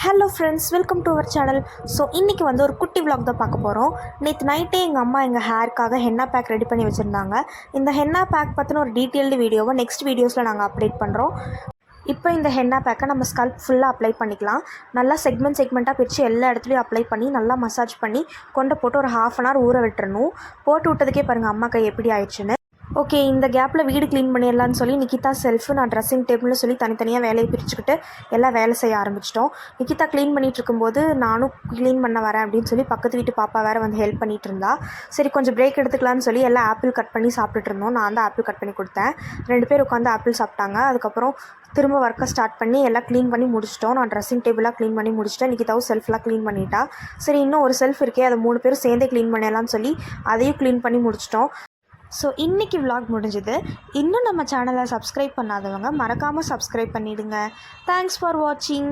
Hello friends, welcome to our channel. So இன்றைக்கி வந்து ஒரு குட்டி vlog தான் பார்க்க போகிறோம். நேற்று நைட்டே எங்கள் அம்மா எங்கள் ஹேருக்காக ஹென்னா பேக் ரெடி பண்ணி வச்சுருந்தாங்க. இந்த ஹென்னா பேக் பற்றின ஒரு டீட்டெயில்டு வீடியோவை நெக்ஸ்ட் வீடியோஸில் நாங்கள் அப்டேட் பண்ணுறோம். இப்போ இந்த ஹென்னா பேக்கை நம்ம ஸ்கல்ப் ஃபுல்லாக அப்ளை பண்ணிக்கலாம். நல்லா செக்மெண்ட்டாக பிரித்து எல்லா இடத்துலையும் அப்ளை பண்ணி நல்லா மசாஜ் பண்ணி கொண்டு போட்டு ஒரு 1/2 அன் ஹவர் ஊற விட்டுறணும். போட்டு விட்டதுக்கே பாருங்கள் அம்மா கை எப்படி ஆயிடுச்சுன்னு. ஓகே, இந்த கேப்பில் வீடு க்ளீன் பண்ணிடலான்னு சொல்லி நிக்கிதா செல்ஃபு, நான் ட்ரெஸ்ஸிங் டேபிள்னு சொல்லி தனித்தனியாக வேலையை பிரிச்சுக்கிட்டு எல்லாம் வேலை செய்ய ஆரம்பிச்சிட்டோம். நிக்கிதா க்ளீன் பண்ணிகிட்டு இருக்கும்போது நானும் க்ளீன் பண்ண வரேன் அப்படின்னு சொல்லி பக்கத்து வீட்டு பாப்பா வேறு வந்து ஹெல்ப் பண்ணிகிட்டு இருந்தா. சரி கொஞ்சம் பிரேக் எடுத்துக்கலான்னு சொல்லி எல்லாம் ஆப்பிள் கட் பண்ணி சாப்பிட்டுட்டு இருந்தோம். நான் வந்து ஆப்பிள் கட் பண்ணி கொடுத்தேன். 2 பேர் உட்காந்து ஆப்பிள் சாப்பிட்டாங்க. அதுக்கப்புறம் திரும்ப ஒர்க்கை ஸ்டார்ட் பண்ணி எல்லாம் க்ளீன் பண்ணி முடிச்சிட்டோம். நான் ட்ரெஸ்ஸிங் டேபிளாக க்ளீன் பண்ணி முடிச்சிட்டேன். நிக்கிதாவும் செல்ஃப்லாம் க்ளீன் பண்ணிட்டா. சரி இன்னும் ஒரு செல்ஃப் இருக்கே, அதை 3 பேரும் சேர்ந்தே க்ளீன் பண்ணிடலாம்னு சொல்லி அதையும் க்ளீன் பண்ணி முடிச்சிட்டோம். ஸோ இன்றைக்கி vlog முடிஞ்சுது. இன்னும் நம்ம சேனலை சப்ஸ்கிரைப் பண்ணாதவங்க மறக்காமல் சப்ஸ்கிரைப் பண்ணிவிடுங்க. தேங்க்ஸ் ஃபார் வாட்சிங்.